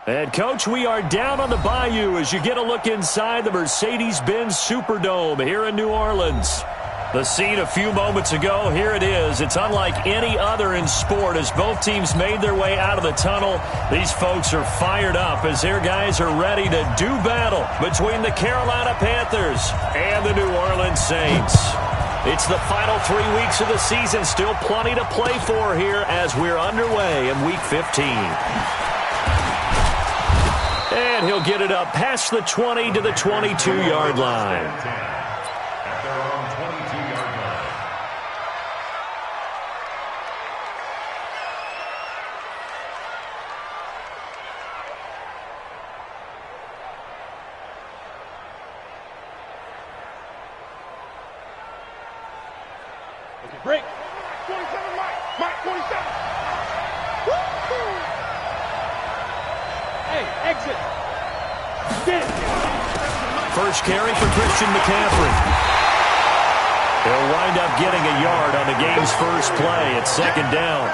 And, Coach, we are down on the Bayou as you get a look inside the Mercedes-Benz Superdome here in New Orleans. The scene a few moments ago, here it is. It's unlike any other in sport as both teams made their way out of the tunnel. These folks are fired up as their guys are ready to do battle between the Carolina Panthers and the New Orleans Saints. It's the final 3 weeks of the season, still plenty to play for here as we're underway in Week 15. And he'll get it up past the 20 to the 22-yard line. At their own 22-yard line. Okay, break. 27, Mike, 27. Hey, exit. First carry for Christian McCaffrey. He'll wind up getting a yard on the game's first play. It's second down.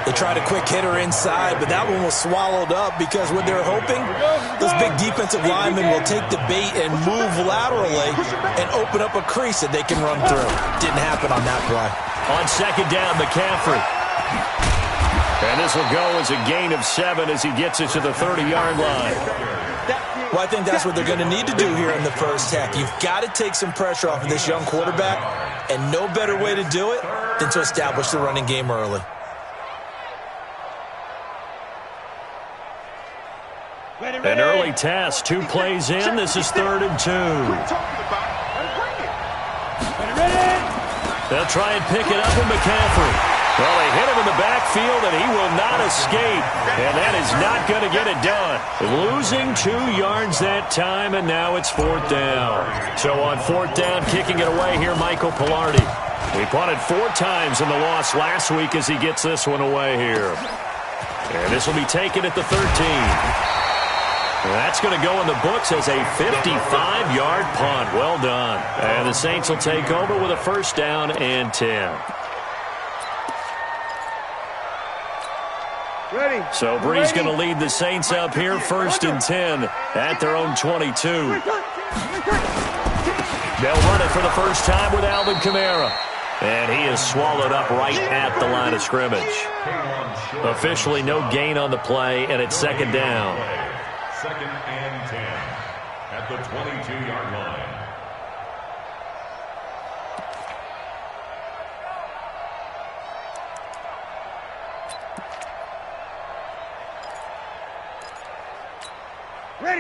They tried a quick hitter inside, but that one was swallowed up because what they're hoping, those big defensive linemen will take the bait and move laterally and open up a crease that they can run through. Didn't happen on that play. On second down, McCaffrey. And this will go as a gain of 7 as he gets it to the 30-yard line. Well, I think that's what they're going to need to do here in the first half. You've got to take some pressure off of this young quarterback, and no better way to do it than to establish the running game early. An early task, 2 plays in. This is 3rd and 2. They'll try and pick it up with McCaffrey. Well, they hit him in the backfield, and he will not escape. And that is not going to get it done. Losing 2 yards that time, and now it's 4th down. So on 4th down, kicking it away here, Michael Pilardi. He punted 4 times in the loss last week as he gets this one away here. And this will be taken at the 13. That's going to go in the books as a 55-yard punt. Well done. And the Saints will take over with a first down and 10. Ready. So Brees going to lead the Saints up here, 1st and 10 at their own 22. They'll run it for the first time with Alvin Kamara. And he is swallowed up right at the line of scrimmage. Officially no gain on the play, and it's second down. 2nd and 10 at the 22-yard line.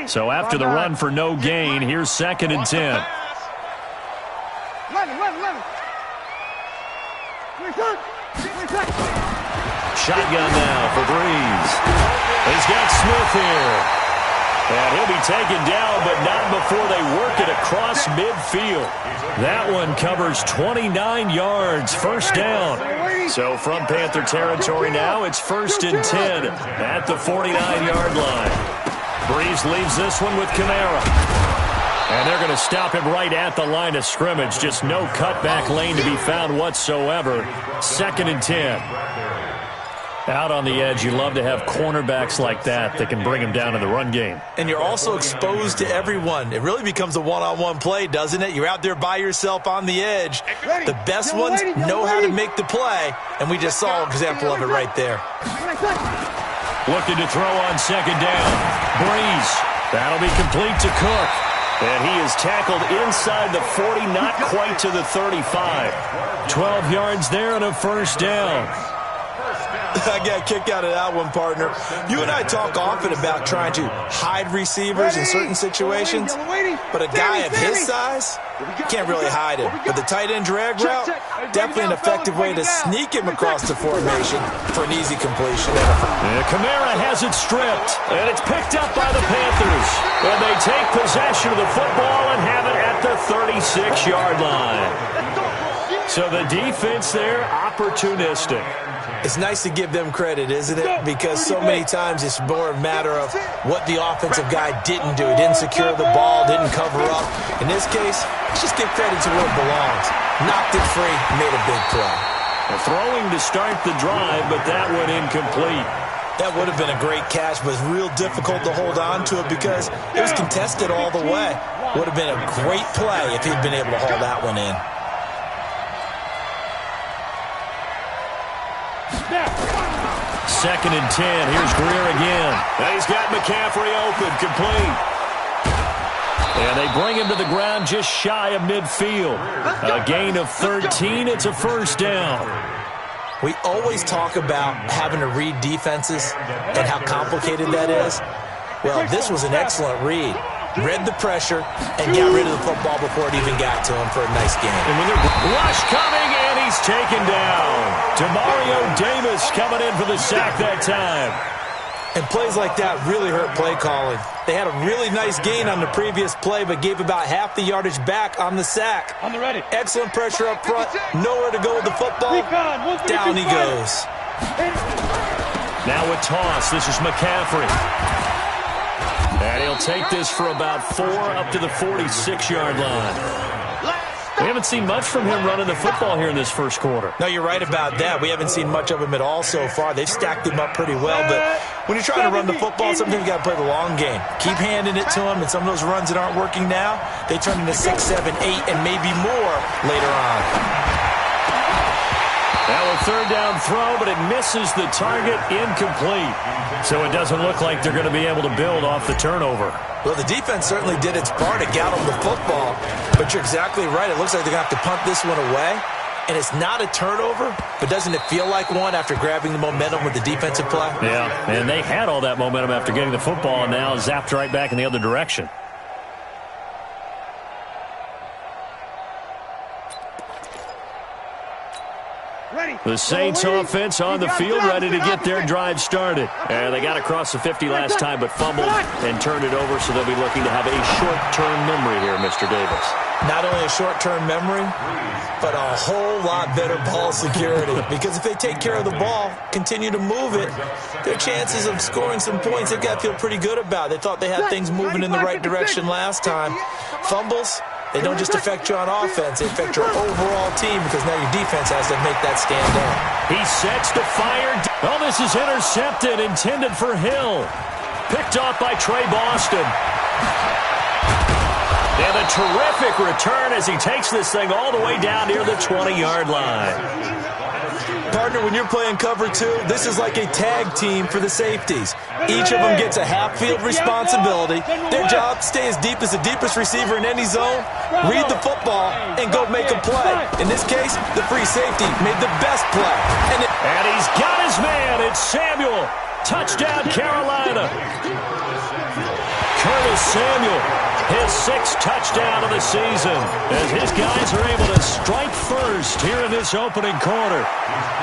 So after the run for no gain, here's 2nd and 10. Shotgun now for Brees. He's got Smith here. And he'll be taken down, but not before they work it across midfield. That one covers 29 yards, first down. So from Panther territory now, it's 1st and 10 at the 49-yard line. Brees leaves this one with Kamara. And they're going to stop him right at the line of scrimmage. Just no cutback lane to be found whatsoever. 2nd and 10. Out on the edge, you love to have cornerbacks like that can bring him down in the run game. And you're also exposed to everyone. It really becomes a one-on-one play, doesn't it? You're out there by yourself on the edge. The best ones know how to make the play, and we just saw an example of it right there. Looking to throw on second down. Brees. That'll be complete to Cook. And he is tackled inside the 40, not quite to the 35. 12 yards there and a first down. I got a kick out of that one, partner. You and I talk often about trying to hide receivers in certain situations, but a guy of his size can't really hide him. But the tight end drag route, definitely an effective way to sneak him across the formation for an easy completion. Kamara has it stripped, and it's picked up by the Panthers. And they take possession of the football and have it at the 36-yard line. So the defense there, opportunistic. It's nice to give them credit, isn't it? Because so many times it's more a matter of what the offensive guy didn't do. He didn't secure the ball, didn't cover up. In this case, let's just give credit to where it belongs. Knocked it free, made a big play. Throwing to start the drive, but that one incomplete. That would have been a great catch, but real difficult to hold on to it because it was contested all the way. Would have been a great play if he'd been able to haul that one in. Second and 10. Here's Greer again. And he's got McCaffrey open, complete. And they bring him to the ground just shy of midfield. A gain of 13. It's a first down. We always talk about having to read defenses and how complicated that is. Well, this was an excellent read. Read the pressure and got rid of the football before it even got to him for a nice game. And when they're rush coming, and he's taken down. Demario Davis coming in for the sack that time. And plays like that really hurt play calling. They had a really nice gain on the previous play, but gave about half the yardage back on the sack. On the ready. Excellent pressure up front. Nowhere to go with the football. Down he goes. Now a toss. This is McCaffrey. And he'll take this for about 4 up to the 46-yard line. We haven't seen much from him running the football here in this first quarter. No, you're right about that. We haven't seen much of him at all so far. They've stacked him up pretty well, but when you're trying to run the football, sometimes you got to play the long game. Keep handing it to him, and some of those runs that aren't working now, they turn into 6, 7, 8, and maybe more later on. Now a third down throw, but it misses the target, incomplete. So it doesn't look like they're going to be able to build off the turnover. Well, the defense certainly did its part to get them the football, but you're exactly right. It looks like they're going to have to punt this one away, and it's not a turnover, but doesn't it feel like one after grabbing the momentum with the defensive play? Yeah, and they had all that momentum after getting the football, and now zapped right back in the other direction. The Saints offense on the field, ready to get their drive started. And they got across the 50 last time, but fumbled and turned it over, so they'll be looking to have a short-term memory here, Mr. Davis. Not only a short-term memory, but a whole lot better ball security. Because if they take care of the ball, continue to move it, their chances of scoring some points, they've got to feel pretty good about. They thought they had things moving in the right direction last time. Fumbles, they don't just affect you on offense, they affect your overall team because now your defense has to make that stand out. He sets to fire. Oh, this is intercepted, intended for Hill. Picked off by Trey Boston. And a terrific return as he takes this thing all the way down near the 20-yard line. Partner, when you're playing cover 2, this is like a tag team for the safeties. Each of them gets a half-field responsibility. Their job, stay as deep as the deepest receiver in any zone, read the football, and go make a play. In this case, the free safety made the best play. And he's got his man. It's Samuel. Touchdown, Carolina. Curtis Samuel, his 6th touchdown of the season, as his guys are able to strike first here in this opening quarter.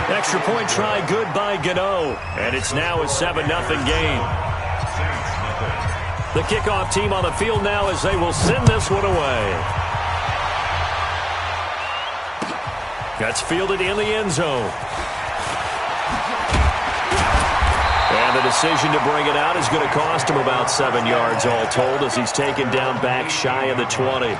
Extra point try good by Gano, and it's now a 7-0 game. The kickoff team on the field now as they will send this one away. That's fielded in the end zone. And the decision to bring it out is going to cost him about 7 yards all told as he's taken down back shy of the 20.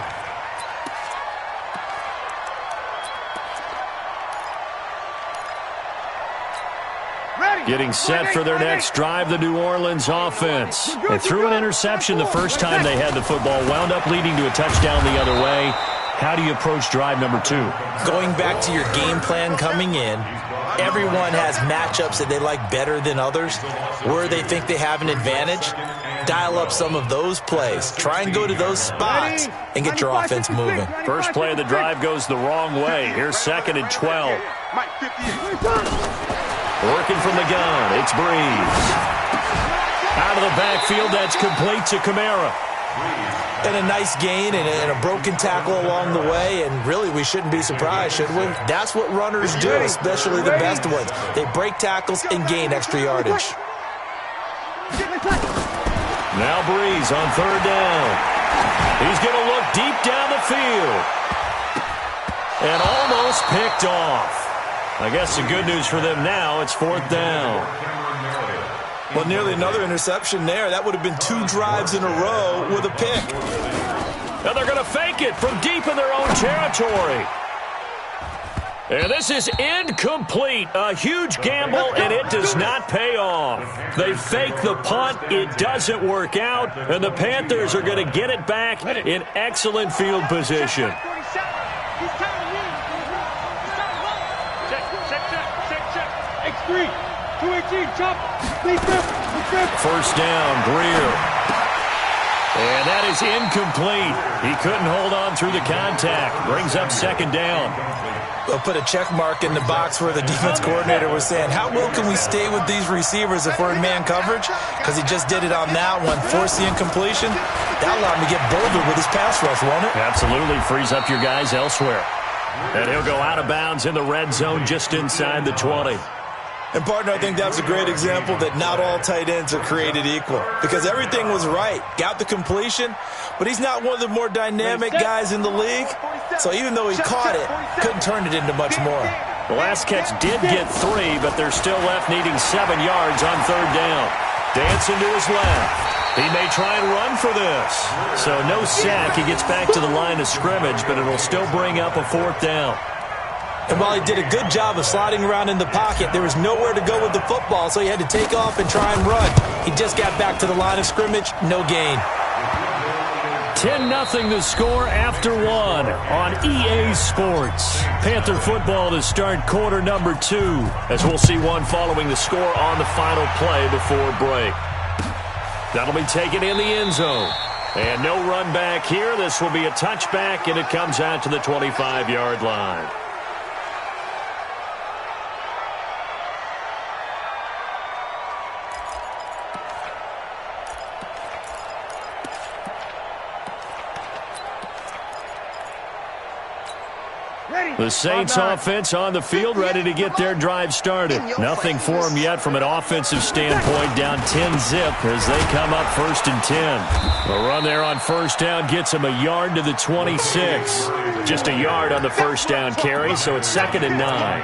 Getting set for their next drive, the New Orleans offense. They threw an interception the first time they had the football, wound up leading to a touchdown the other way. How do you approach drive number 2? Going back to your game plan coming in, everyone has matchups that they like better than others, where they think they have an advantage. Dial up some of those plays. Try and go to those spots and get your offense moving. First play of the drive goes the wrong way. Here's 2nd and 12. Working from the gun, it's Breeze. Out of the backfield, that's complete to Kamara. And a nice gain and a broken tackle along the way, and really we shouldn't be surprised, should we? That's what runners do, especially the best ones. They break tackles and gain extra yardage. Now Breeze on 3rd down. He's going to look deep down the field. And almost picked off. I guess the good news for them now, it's 4th down. Well, nearly another interception there. That would have been 2 drives in a row with a pick. Now they're going to fake it from deep in their own territory. And this is incomplete. A huge gamble, and it does not pay off. They fake the punt. It doesn't work out, and the Panthers are going to get it back in excellent field position. X3, 218, chop. First down, Greer. And that is incomplete. He couldn't hold on through the contact. Brings up second down. They'll put a check mark in the box where the defense coordinator was saying, how well can we stay with these receivers if we're in man coverage? Because he just did it on that one, forced the incompletion. That allowed him to get bolder with his pass rush, won't it? Absolutely frees up your guys elsewhere. And he'll go out of bounds in the red zone just inside the 20. And, partner, I think that's a great example that not all tight ends are created equal. Because everything was right. Got the completion, but he's not one of the more dynamic guys in the league. So even though he caught it, couldn't turn it into much more. The last catch did get 3, but they're still left needing 7 yards on third down. Dancing to his left. He may try and run for this. So no sack. He gets back to the line of scrimmage, but it'll still bring up a fourth down. And while he did a good job of sliding around in the pocket, there was nowhere to go with the football, so he had to take off and try and run. He just got back to the line of scrimmage, no gain. 10-0 the score after 1 on EA Sports. Panther football to start quarter number 2, as we'll see one following the score on the final play before break. That'll be taken in the end zone. And no run back here. This will be a touchback, and it comes out to the 25-yard line. The Saints offense on the field, ready to get their drive started. Nothing for them yet from an offensive standpoint, down 10-zip as they come up 1st and 10. The run there on first down gets them a yard to the 26. Just a yard on the first down carry, so it's 2nd and 9.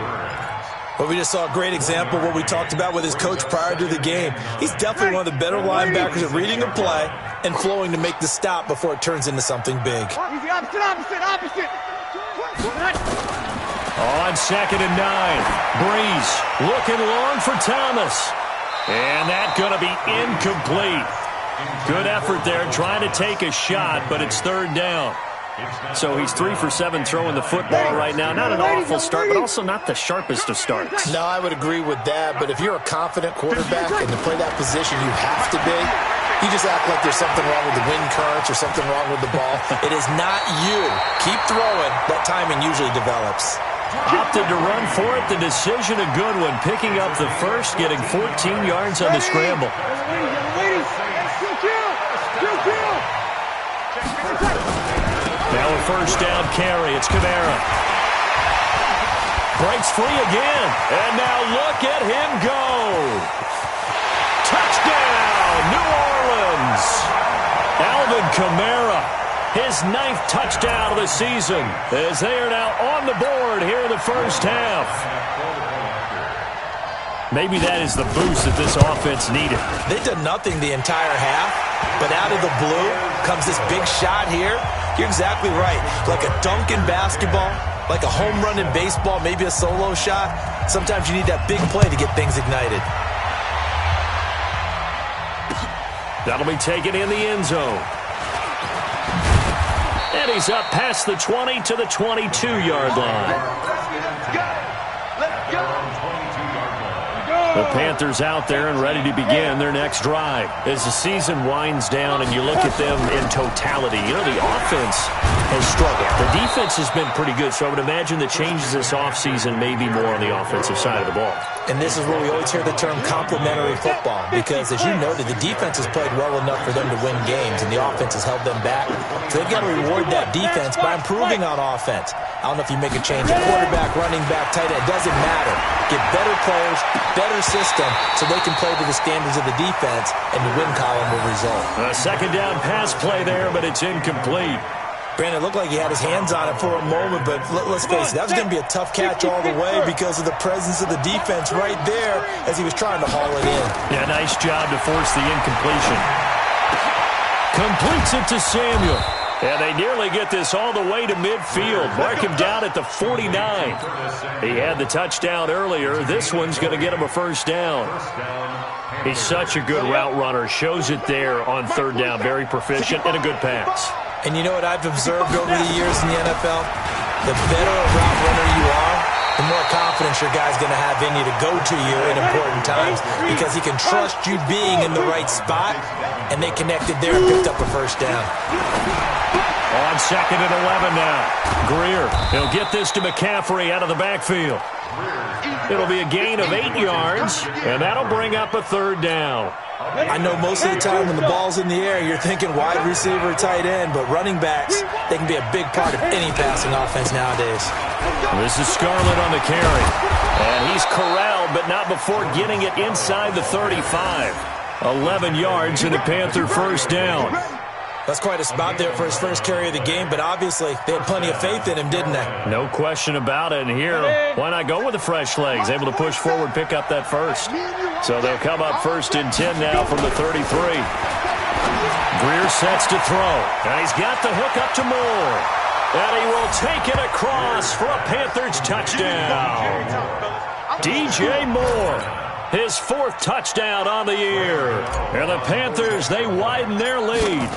Well, we just saw a great example of what we talked about with his coach prior to the game. He's definitely one of the better linebackers at reading a play and flowing to make the stop before it turns into something big. Opposite. On 2nd and 9, Breeze looking long for Thomas. And that's going to be incomplete. Good effort there, trying to take a shot, but it's 3rd down. So he's 3 for 7 throwing the football right now. Not an awful start, but also not the sharpest of starts. No, I would agree with that, but if you're a confident quarterback and to play that position, you have to be. You just act like there's something wrong with the wind currents or something wrong with the ball. It is not you. Keep throwing. That timing usually develops. Opted to run for it. The decision a good one. Picking up the first, getting 14 yards on the scramble. Now a first down carry. It's Kamara. Breaks free again. And now look at him go. Touchdown, New Orleans. Alvin Kamara, his 9th touchdown of the season, as they are now on the board here in the first half. Maybe that is the boost that this offense needed. They've done nothing the entire half, but out of the blue comes this big shot here. You're exactly right. Like a dunk in basketball, like a home run in baseball, maybe a solo shot. Sometimes you need that big play to get things ignited. That'll be taken in the end zone. And he's up past the 20 to the 22-yard line. The Panthers out there and ready to begin their next drive. As the season winds down and you look at them in totality, you know, the offense has struggled. The defense has been pretty good, so I would imagine the changes this offseason may be more on the offensive side of the ball. And this is where we always hear the term complementary football, because, as you noted, the defense has played well enough for them to win games, and the offense has held them back. So they've got to reward that defense by improving on offense. I don't know if you make a change at quarterback, running back, tight end. It doesn't matter. Get better players, better system, so they can play to the standards of the defense, and the win column will result. A second down pass play there, but it's incomplete. Brandon, it looked like he had his hands on it for a moment, but let's face it, that was going to be a tough catch all the way because of the presence of the defense right there as he was trying to haul it in. Yeah, nice job to force the incompletion. Completes it to Samuel. And they nearly get this all the way to midfield. Mark him down at the 49. He had the touchdown earlier. This one's going to get him a first down. He's such a good route runner. Shows it there on third down. Very proficient and a good pass. And you know what I've observed over the years in the NFL? The better a route runner you are, the more confidence your guy's going to have in you to go to you in important times because he can trust you being in the right spot, and they connected there and picked up a first down. On 2nd and 11 now. Greer, he'll get this to McCaffrey out of the backfield. It'll be a gain of 8 yards, and that'll bring up a third down. I know most of the time when the ball's in the air, you're thinking wide receiver, tight end, but running backs, they can be a big part of any passing offense nowadays. This is Scarlett on the carry. And he's corralled, but not before getting it inside the 35. 11 yards and a Panther first down. That's quite a spot there for his first carry of the game, but obviously they had plenty of faith in him, didn't they? No question about it. And here, why not go with the fresh legs? Able to push forward, pick up that first. So they'll come up 1st and 10 now from the 33. Greer sets to throw. And he's got the hook up to Moore. And he will take it across for a Panthers touchdown. DJ Moore, his 4th touchdown on the year. And the Panthers, they widen their lead.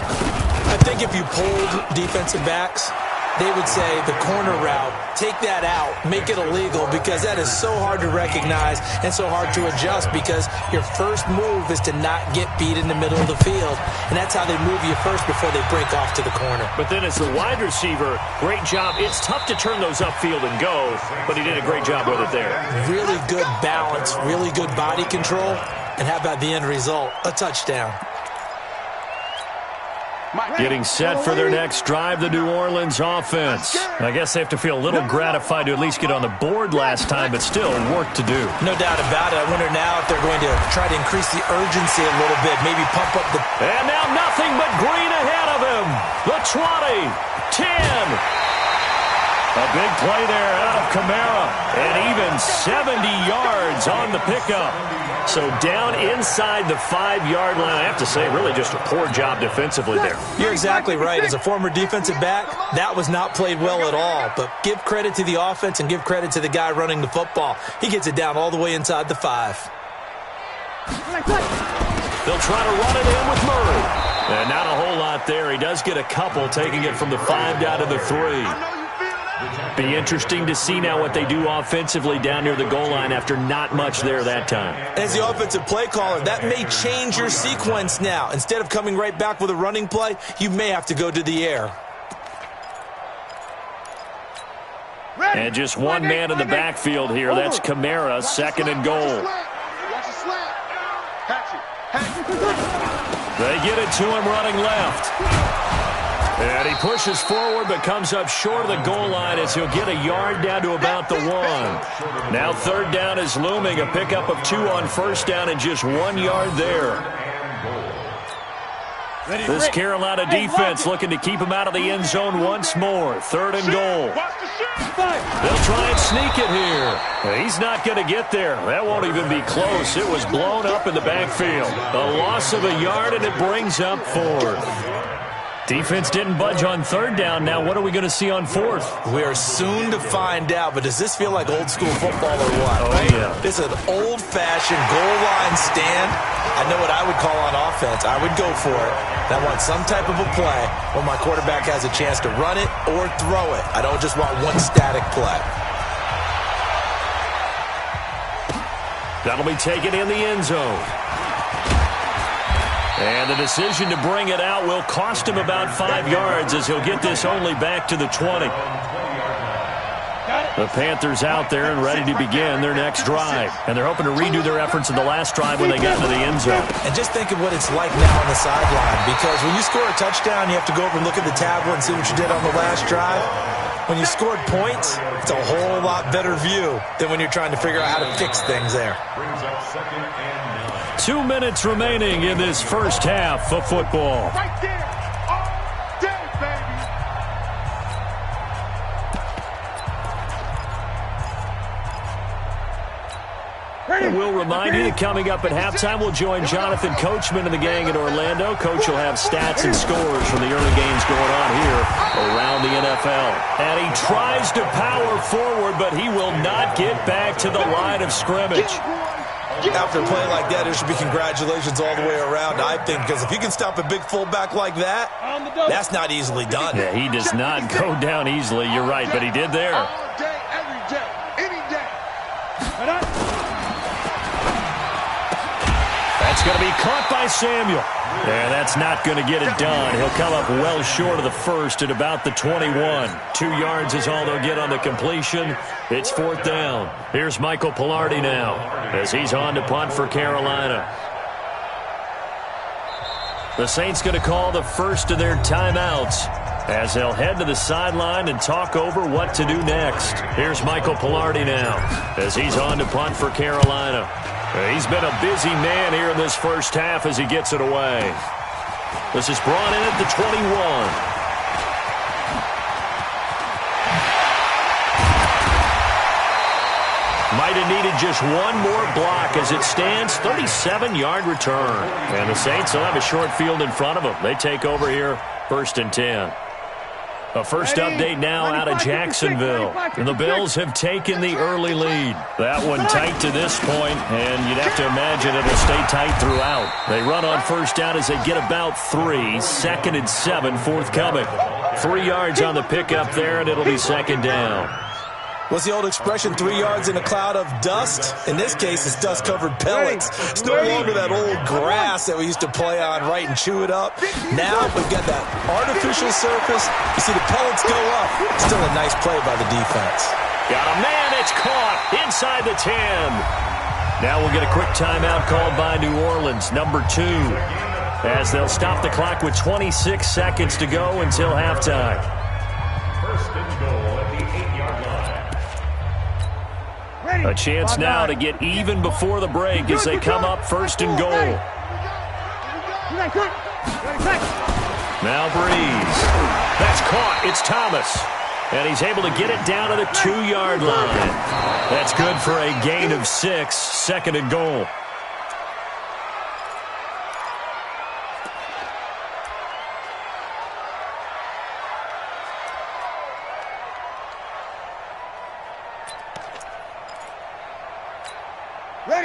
I think if you polled defensive backs, they would say the corner route, take that out, make it illegal, because that is so hard to recognize and so hard to adjust because your first move is to not get beat in the middle of the field. And that's how they move you first before they break off to the corner. But then as the wide receiver, great job. It's tough to turn those upfield and go, but he did a great job with it there. Really good balance, really good body control, and how about the end result? A touchdown. Getting set for their next drive, the New Orleans offense. I guess they have to feel a little gratified to at least get on the board last time, but still work to do. No doubt about it. I wonder now if they're going to try to increase the urgency a little bit, maybe pump up the... And now nothing but green ahead of him. The 20, 10. A big play there out of Kamara, and even 70 yards on the pickup. So down inside the 5-yard line. I have to say, really just a poor job defensively there. You're exactly right. As a former defensive back, that was not played well at all. But give credit to the offense and give credit to the guy running the football. He gets it down all the way inside the 5. They'll try to run it in with Murray. And not a whole lot there. He does get a couple, taking it from the 5 down to the 3. Be interesting to see now what they do offensively down near the goal line after not much there that time. As the offensive play caller, that may change your sequence now. Instead of coming right back with a running play, you may have to go to the air. And just one man in the backfield here. That's Kamara, 2nd and goal. They get it to him running left. And he pushes forward but comes up short of the goal line as he'll get a yard down to about the 1. Now 3rd down is looming. A pickup of 2 on 1st down and just 1 yard there. This Carolina defense looking to keep him out of the end zone once more. 3rd and goal. They'll try and sneak it here. He's not going to get there. That won't even be close. It was blown up in the backfield. A loss of a yard, and it brings up 4th. Defense didn't budge on 3rd down. Now what are we going to see on 4th? We are soon to find out, but does this feel like old school football or what? Oh, right? Yeah. It's an old-fashioned goal line stand. I know what I would call on offense. I would go for it. I want some type of a play where my quarterback has a chance to run it or throw it. I don't just want one static play. That'll be taken in the end zone. And the decision to bring it out will cost him about 5 yards as he'll get this only back to the 20. The Panthers out there and ready to begin their next drive. And they're hoping to redo their efforts in the last drive when they got into the end zone. And just think of what it's like now on the sideline, because when you score a touchdown, you have to go over and look at the tablet and see what you did on the last drive. When you scored points, it's a whole lot better view than when you're trying to figure out how to fix things there. 2 minutes remaining in this first half of football. Right there. All day, baby. And we'll remind you that coming up at halftime, we'll join Jonathan Coachman and the gang in Orlando. Coach will have stats and scores from the early games going on here around the NFL. And he tries to power forward, but he will not get back to the line of scrimmage. After a play like that, there should be congratulations all the way around, I think, because if you can stop a big fullback like that, that's not easily done. Yeah, he does not go down easily. You're right, but he did there. All day, every day, any day. That's going to be caught by Samuel. Yeah, that's not going to get it done. He'll come up well short of the first at about the 21. 2 yards is all they'll get on the completion. It's 4th down. Here's Michael Palardy now as he's on to punt for Carolina. The Saints going to call the first of their timeouts as they'll head to the sideline and talk over what to do next. Here's Michael Palardy now as he's on to punt for Carolina. He's been a busy man here in this first half as he gets it away. This is brought in at the 21. Might have needed just one more block as it stands. 37-yard return. And the Saints will have a short field in front of them. They take over here, 1st and 10. A first update now out of Jacksonville. And the Bills have taken the early lead. That one tight to this point, and you'd have to imagine it'll stay tight throughout. They run on first down as they get about 3. 2nd and 7 forthcoming. 3 yards on the pickup there, and it'll be 2nd down. What's the old expression, 3 yards in a cloud of dust? In this case, it's dust-covered pellets. It's no longer that old grass that we used to play on, right, and chew it up. Now we've got that artificial surface. You see the pellets go up. Still a nice play by the defense. Got a man, it's caught inside the 10. Now we'll get a quick timeout called by New Orleans, number 2, as they'll stop the clock with 26 seconds to go until halftime. First and goal at the 8-yard line. A chance now to get even before the break as they come up 1st and goal. Now Breeze. That's caught. It's Thomas. And he's able to get it down to the 2-yard line. That's good for a gain of 6. 2nd and goal.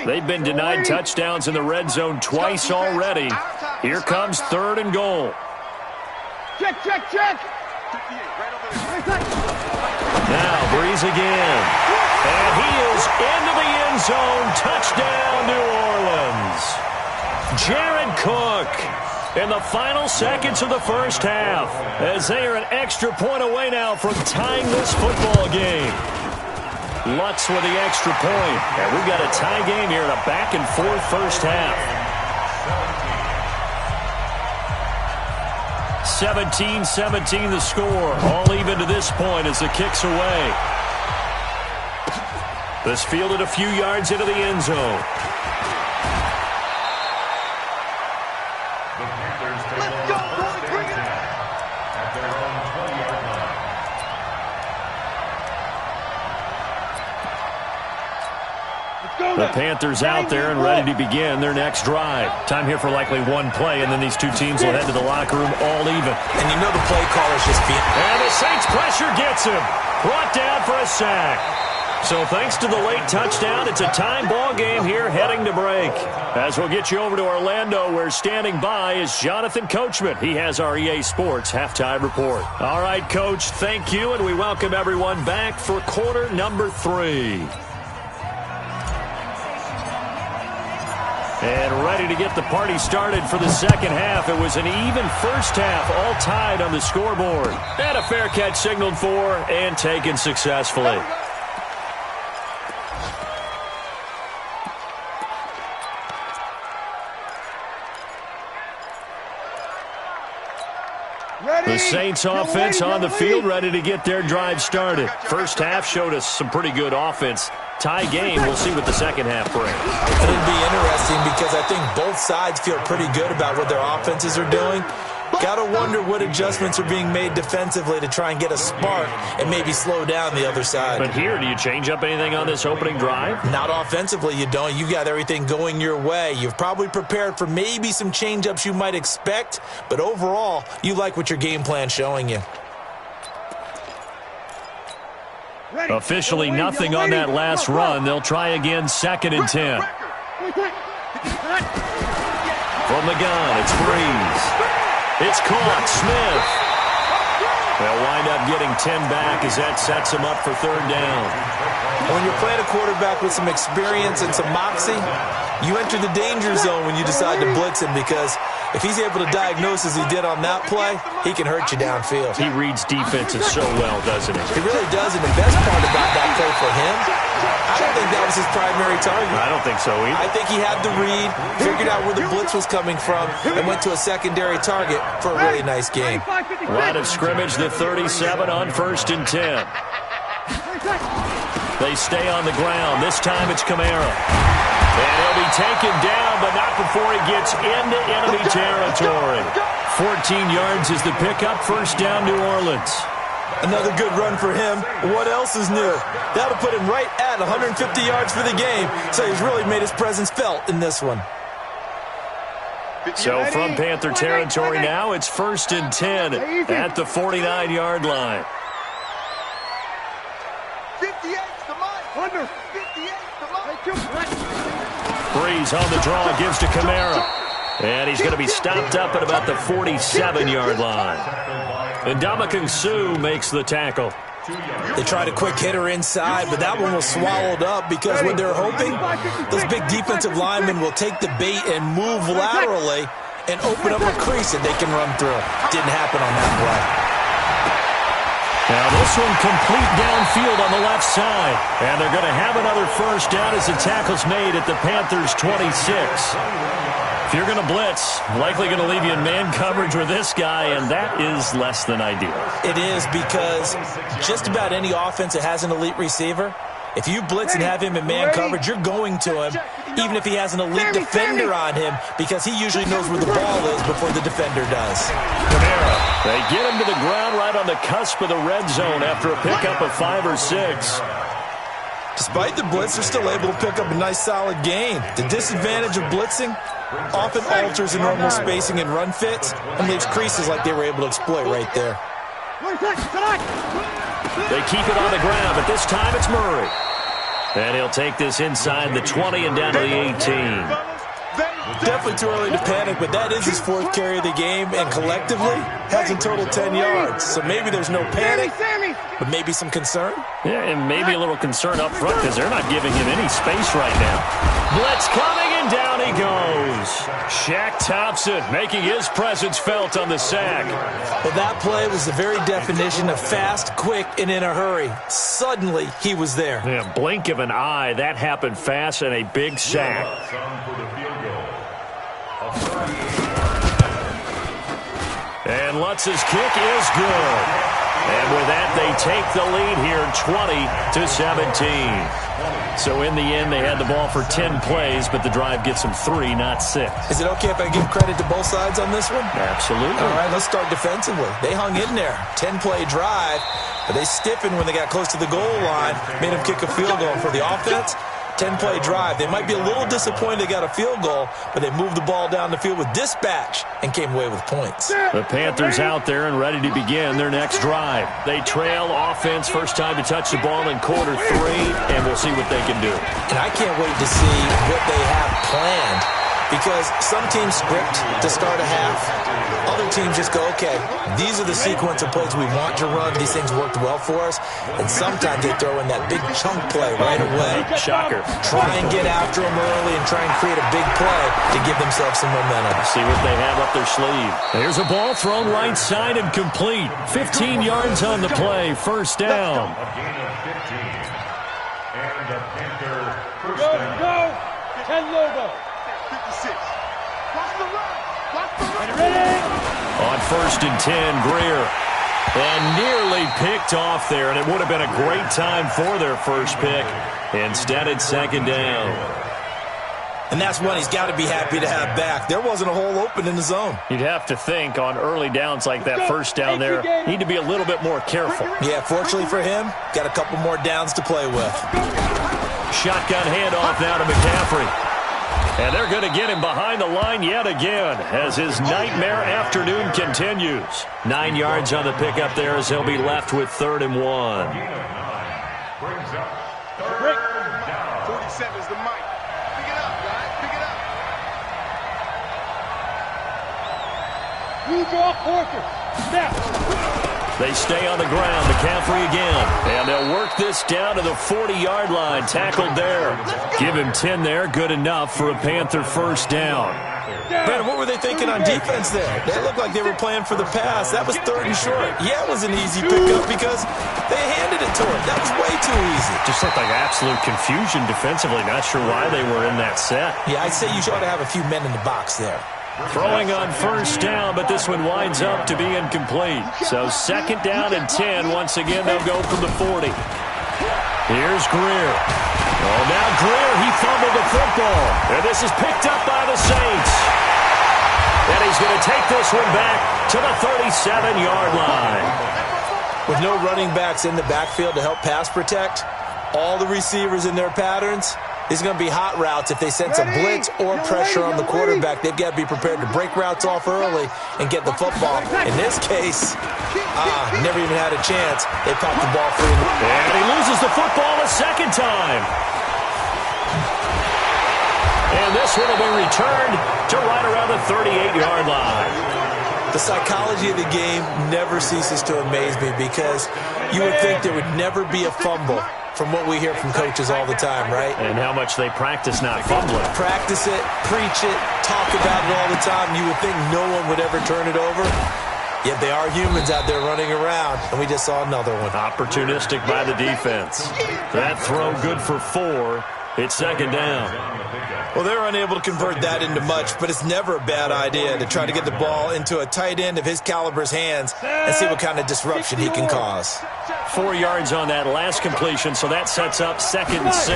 They've been denied touchdowns in the red zone twice already. Here comes 3rd and goal. Check, check, check. Now Breeze again. And he is into the end zone. Touchdown, New Orleans. Jared Cook in the final seconds of the first half as they are an extra point away now from tying this football game. Lutz with the extra point. And we've got a tie game here in a back-and-forth first half. 17-17 the score. All even to this point as the kick's away. This fielded a few yards into the end zone. The Panthers out there and ready to begin their next drive. Time here for likely one play, and then these two teams will head to the locker room all even. And you know the play caller's just being... And the Saints pressure gets him. Brought down for a sack. So thanks to the late touchdown, it's a time ball game here heading to break. As we'll get you over to Orlando, where standing by is Jonathan Coachman. He has our EA Sports halftime report. All right, Coach, thank you, and we welcome everyone back for quarter number 3. And ready to get the party started for the second half. It was an even first half, all tied on the scoreboard. And a fair catch signaled for and taken successfully. The Saints offense on the field, ready to get their drive started. First half showed us some pretty good offense. Tie game, we'll see what the second half brings. It'll be interesting because I think both sides feel pretty good about what their offenses are doing. Gotta wonder what adjustments are being made defensively to try and get a spark and maybe slow down the other side. But here, do you change up anything on this opening drive? Not offensively, you don't. You've got everything going your way. You've probably prepared for maybe some change-ups you might expect, but overall, you like what your game plan's showing you. Officially nothing on that last run. They'll try again, 2nd and 10. From the gun, it's Breeze. It's caught, Smith. They'll wind up getting 10 back as that sets them up for 3rd down. When you're playing a quarterback with some experience and some moxie, you enter the danger zone when you decide to blitz him, because if he's able to diagnose as he did on that play, he can hurt you downfield. He reads defenses so well, doesn't he? He really does, and the best part about that play for him, I don't think that was his primary target. I don't think so either. I think he had the read, figured out where the blitz was coming from, and went to a secondary target for a really nice game. Line of scrimmage, the 37 on 1st and 10. They stay on the ground. This time it's Kamara. And he'll be taken down, but not before he gets into enemy territory. 14 yards is the pickup. 1st down, New Orleans. Another good run for him. What else is new? That'll put him right at 150 yards for the game, so he's really made his presence felt in this one. So from Panther territory now, it's 1st and 10 at the 49-yard line. 58 to mine. 58 to mine. Breeze on the draw, gives to Kamara. And he's going to be stopped up at about the 47-yard line. And Ndamukong Suh makes the tackle. They tried a quick hitter inside, but that one was swallowed up because what they're hoping, those big defensive linemen will take the bait and move laterally and open up a crease that they can run through. Didn't happen on that play. Now this one complete downfield on the left side. And they're going to have another 1st down as the tackle's made at the Panthers' 26. If you're going to blitz, likely going to leave you in man coverage with this guy, and that is less than ideal. It is, because just about any offense that has an elite receiver, if you blitz and have him in man coverage, you're going to him, even if he has an elite defender on him, because he usually knows where the ball is before the defender does. Kamara, they get him to the ground right on the cusp of the red zone after a pickup of 5 or 6. Despite the blitz, they're still able to pick up a nice, solid gain. The disadvantage of blitzing often alters the normal spacing and run fits and leaves creases like they were able to exploit right there. They keep it on the ground, but this time it's Murray. And he'll take this inside the 20 and down to the 18. Definitely too early to panic, but that is his 4th carry of the game, and collectively has in total 10 yards. So maybe there's no panic, but maybe some concern. Yeah, and maybe a little concern up front because they're not giving him any space right now. Blitz coming, and down he goes. Shaq Thompson making his presence felt on the sack. Well, that play was the very definition of fast, quick, and in a hurry. Suddenly, he was there. Yeah, blink of an eye, that happened fast, and a big sack. And Lutz's kick is good. And with that, they take the lead here, 20-17. So in the end, they had the ball for 10 plays, but the drive gets them 3, not 6. Is it okay if I give credit to both sides on this one? Absolutely. All right, let's start defensively. They hung in there. 10-play drive, but they stiffened when they got close to the goal line, made them kick a field goal. For the offense, 10-play drive. They might be a little disappointed they got a field goal, but they moved the ball down the field with dispatch and came away with points. The Panthers out there and ready to begin their next drive. They trail offense, first time to touch the ball in quarter 3, and we'll see what they can do. And I can't wait to see what they have planned, because some teams script to start a half. Other teams just go, okay, these are the sequence of plays we want to run. These things worked well for us. And sometimes they throw in that big chunk play right away. Shocker. Try and get after them early and try and create a big play to give themselves some momentum. See what they have up their sleeve. There's a ball thrown right side and complete. 15 yards on the play. 1st down. And the Panther first Go, down. go. 10 logo. 56. Watch the run. Watch the run. Ready? On 1st and 10, Greer. And nearly picked off there, and it would have been a great time for their first pick. Instead, it's 2nd down. And that's one he's got to be happy to have back. There wasn't a hole open in the zone. You'd have to think on early downs like that first down there, need to be a little bit more careful. Yeah, fortunately for him, got a couple more downs to play with. Shotgun handoff now to McCaffrey. And they're going to get him behind the line yet again as his nightmare afternoon continues. 9 yards on the pickup there as he'll be left with 3rd and 1. Brings up 47 is the mic. Pick it up, guys. Pick it up. You draw Porter. Snap. They stay on the ground. McCaffrey again. And they'll work this down to the 40-yard line. Tackled there. Give him 10 there. Good enough for a Panther first down. Brandon, what were they thinking on defense there? They looked like they were playing for the pass. That was 3rd and short. Yeah, it was an easy pickup because they handed it to him. That was way too easy. Just looked like absolute confusion defensively. Not sure why they were in that set. Yeah, I'd say you ought to have a few men in the box there. Throwing on first down, but this one winds up to be incomplete. So 2nd down and 10. Once again, they'll go from the 40. Here's Greer. Oh, now Greer, he fumbled the football. And this is picked up by the Saints. And he's going to take this one back to the 37-yard line. With no running backs in the backfield to help pass protect, all the receivers in their patterns, these are going to be hot routes. If they sense a blitz or pressure on the quarterback, they've got to be prepared to break routes off early and get the football. In this case, never even had a chance. They popped the ball free. And he loses the football a 2nd time. And this one will be returned to right around the 38-yard line. The psychology of the game never ceases to amaze me because you would think there would never be a fumble from what we hear from coaches all the time, right? And how much they practice not fumbling. Practice it, preach it, talk about it all the time. You would think no one would ever turn it over. Yet they are humans out there running around, and we just saw another one. Opportunistic by the defense. That throw good for 4. It's 2nd down. Well, they're unable to convert that into much, but it's never a bad idea to try to get the ball into a tight end of his caliber's hands and see what kind of disruption he can cause. 4 yards on that last completion, so that sets up 2nd and 6.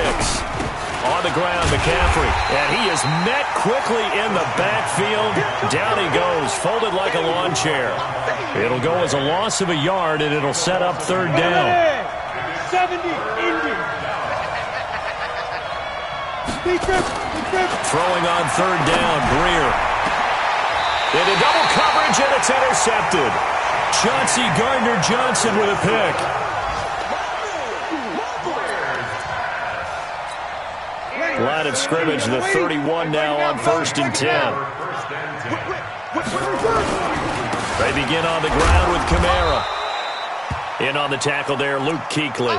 On the ground, McCaffrey, and he is met quickly in the backfield. Down he goes, folded like a lawn chair. It'll go as a loss of a yard, and it'll set up 3rd down. 70 Indian. Throwing on 3rd down, Greer. Into double coverage, and it's intercepted. Chauncey Gardner-Johnson with a pick. Line of scrimmage, the 31 now on 1st and 10. They begin on the ground with Kamara. In on the tackle there, Luke Kuechly.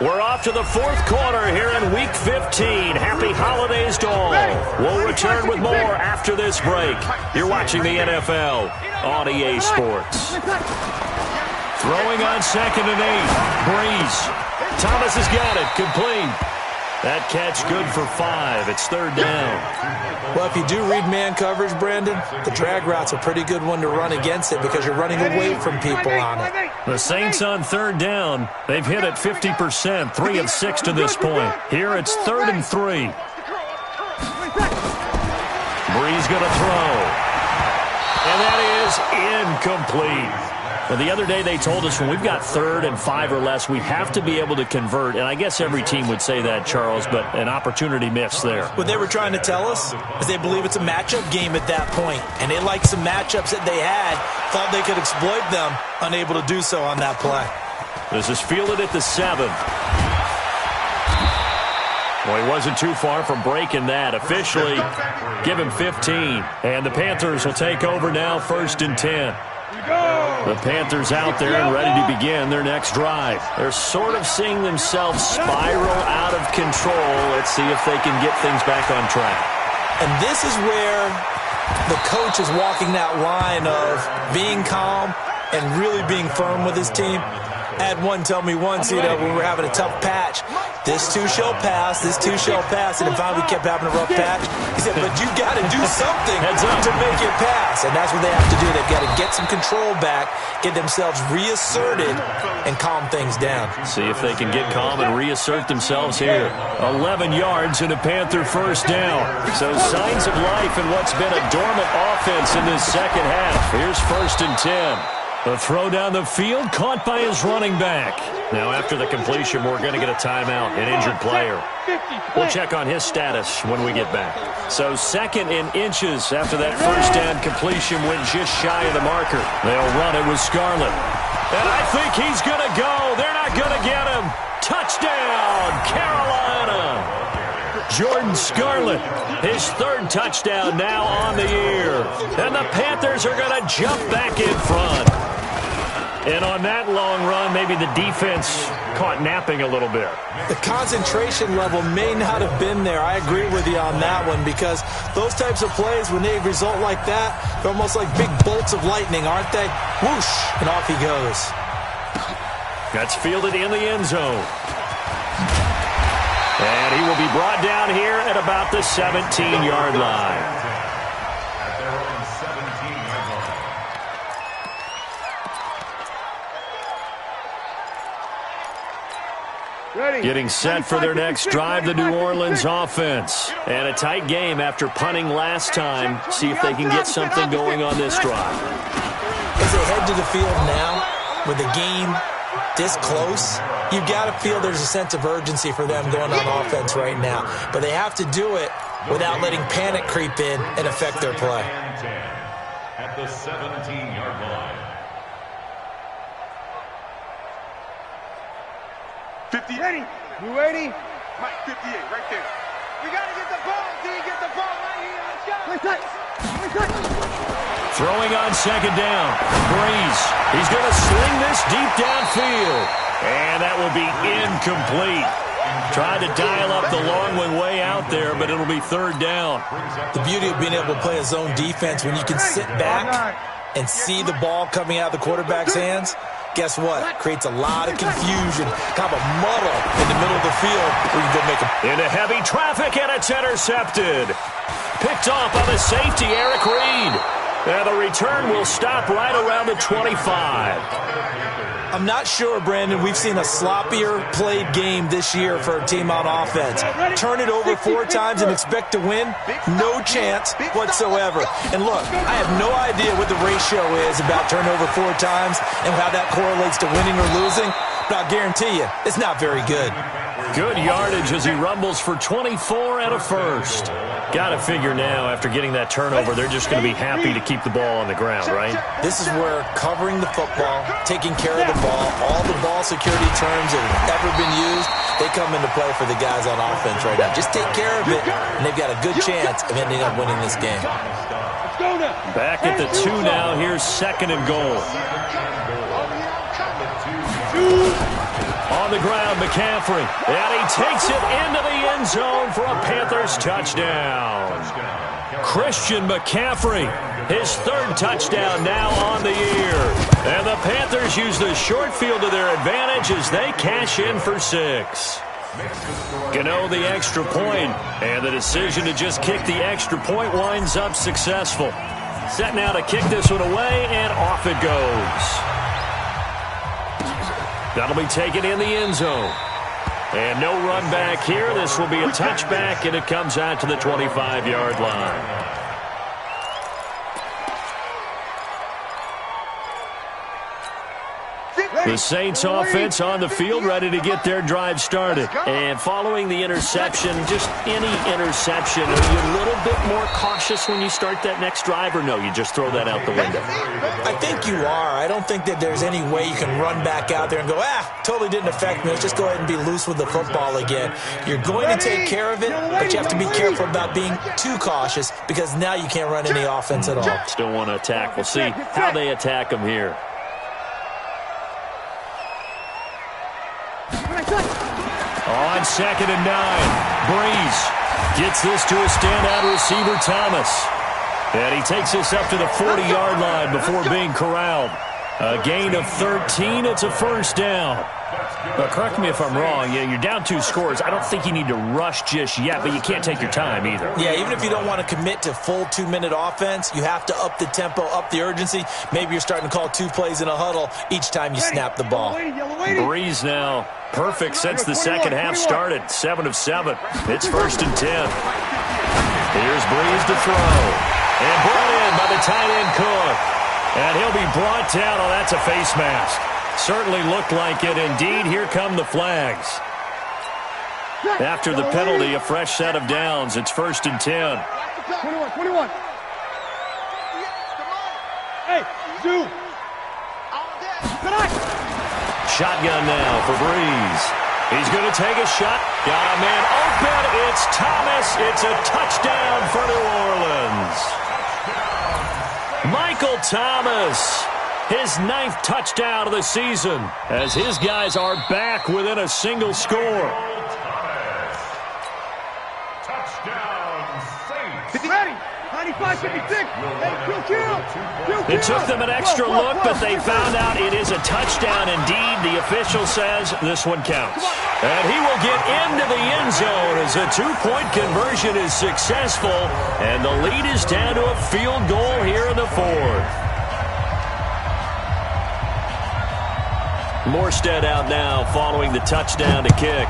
We're off to the 4th quarter here in Week 15. Happy holidays to all. We'll return with more after this break. You're watching the NFL on EA Sports. Throwing on 2nd and 8. Breeze. Thomas has got it. Complete. That catch good for 5. It's 3rd down. Well, if you do read man coverage, Brandon, the drag route's a pretty good one to run against it because you're running away from people on it. The Saints on 3rd down. They've hit it 50%, 3 of 6 to this point. Here it's 3rd and 3. Breeze going to throw. And that is incomplete. Well, the other day they told us when we've got 3rd and 5 or less, we have to be able to convert. And I guess every team would say that, Charles, but an opportunity missed there. What they were trying to tell us is they believe it's a matchup game at that point. And they liked some matchups that they had, thought they could exploit them, unable to do so on that play. This is fielded at the 7. Well, he wasn't too far from breaking that. Officially, give him 15. And the Panthers will take over now, 1st and 10. The Panthers out there and ready to begin their next drive. They're sort of seeing themselves spiral out of control. Let's see if they can get things back on track. And this is where the coach is walking that line of being calm and really being firm with his team. Had one tell me once, when we were having a tough patch, this too shall pass, this too shall pass, and then finally we kept having a rough patch. He said, but you got to do something to make it pass, and that's what they have to do. They've got to get some control back, get themselves reasserted, and calm things down. See if they can get calm and reassert themselves here. 11 yards and a Panther first down. So signs of life in what's been a dormant offense in this second half. Here's 1st and 10. A throw down the field, caught by his running back. Now after the completion, we're going to get a timeout, an injured player. We'll check on his status when we get back. So 2nd and inches after that first down completion went just shy of the marker. They'll run it with Scarlett. And I think he's going to go. They're not going to get him. Touchdown, Carolina. Jordan Scarlett, his 3rd touchdown now on the year. And the Panthers are going to jump back in front. And on that long run, maybe the defense caught napping a little bit. The concentration level may not have been there. I agree with you on that one, because those types of plays, when they result like that, they're almost like big bolts of lightning, aren't they? Whoosh, and off he goes. That's fielded in the end zone. And he will be brought down here at about the 17-yard line. At their own 17-yard line. Ready. Getting set for their next drive, the New Orleans offense. And a tight game after punting last time. See if they can get something going on this drive. As they head to the field now, with the game this close, you've got to feel there's a sense of urgency for them going on offense right now. But they have to do it without letting panic creep in and affect their play. At the 17-yard line. 50. Ready. You ready? Mike, 58, right there. We got to get the ball. Do you get the ball right here? Let's go. Throwing on 2nd down. Breeze. He's going to sling this deep downfield. And that will be incomplete. Tried to dial up the long one way out there, but it'll be 3rd down. The beauty of being able to play a zone defense, when you can sit back and see the ball coming out of the quarterback's hands, guess what? Creates a lot of confusion, kind of a muddle in the middle of the field where you can go make a... Into heavy traffic, and it's intercepted. Picked off by the safety, Eric Reed. And the return will stop right around the 25. I'm not sure, Brandon, we've seen a sloppier played game this year for a team on offense. Turn it over 4 times and expect to win? No chance whatsoever. And look, I have no idea what the ratio is about turnover 4 times and how that correlates to winning or losing, but I'll guarantee you, it's not very good. Good yardage as he rumbles for 24 and a first. Got to figure now, after getting that turnover, they're just going to be happy to keep the ball on the ground, right? This is where covering the football, taking care of the ball, all the ball security terms that have ever been used, they come into play for the guys on offense right now. Just take care of it, and they've got a good chance of ending up winning this game. Back at the 2 now. Here's 2nd and goal. On the ground, McCaffrey. And he takes it into the end zone for a Panthers touchdown. Christian McCaffrey, his 3rd touchdown now on the year. And the Panthers use the short field to their advantage as they cash in for 6. Gano the extra point, and the decision to just kick the extra point winds up successful. Set now to kick this one away, and off it goes. That'll be taken in the end zone. And no run back here. This will be a touchback, and it comes out to the 25-yard line. The Saints offense on the field, ready to get their drive started. And following the interception, just any interception, are you a little bit more cautious when you start that next drive, or no, you just throw that out the window? I think you are. I don't think that there's any way you can run back out there and go, totally didn't affect me. Let's just go ahead and be loose with the football again. You're going to take care of it, but you have to be careful about being too cautious, because now you can't run any offense at all. Still want to attack. We'll see how they attack them here. On 2nd and 9, Breeze gets this to a standout receiver, Thomas. And he takes this up to the 40-yard line before being corralled. A gain of 13. It's a first down. Correct me if I'm wrong. Yeah, you're down 2 scores. I don't think you need to rush just yet, but you can't take your time either. Yeah, even if you don't want to commit to full 2-minute offense, you have to up the tempo, up the urgency. Maybe you're starting to call 2 plays in a huddle each time you snap the ball. Breeze now perfect since the second half started. 7 of 7. It's first and 10. Here's Breeze to throw. And brought in by the tight end Cook. And he'll be brought down. Oh, that's a face mask. Certainly looked like it. Indeed, here come the flags. After the penalty, a fresh set of downs. It's first and 10. 21. Hey, Zoo. Shotgun now for Breeze. He's going to take a shot. Got a man open. It's Thomas. It's a touchdown for New Orleans. Michael Thomas. His 9th touchdown of the season as his guys are back within a single score. Touchdown, Saints. Ready. 95, 56. Hey, kill. It took them an extra look, but they found out it is a touchdown indeed. The official says this one counts. And he will get into the end zone as a 2-point conversion is successful. And the lead is down to a field goal here in the 4th. Morstead out now following the touchdown to kick.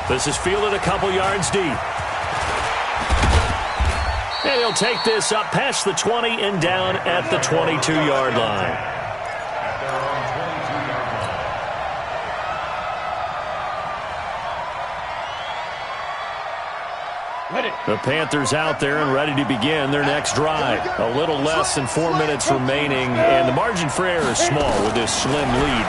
This is fielded a couple yards deep. And he'll take this up past the 20 and down at the 22-yard line. The Panthers out there and ready to begin their next drive. A little less than 4 minutes remaining, and the margin for error is small with this slim lead.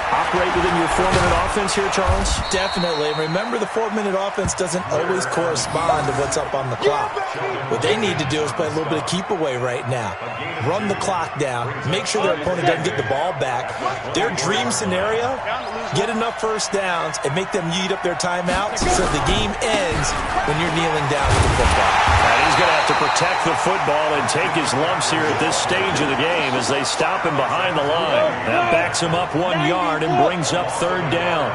Operate within your 4-minute offense here, Charles? Definitely. And remember, the 4-minute offense doesn't always correspond to what's up on the clock. What they need to do is play a little bit of keep away right now. Run the clock down. Make sure their opponent doesn't get the ball back. Their dream scenario, get enough first downs and make them eat up their timeouts so the game ends when you're kneeling down with the football. And he's going to have to protect the football and take his lumps here at this stage of the game as they stop him behind the line. That backs him up 1 yard and brings up 3rd down.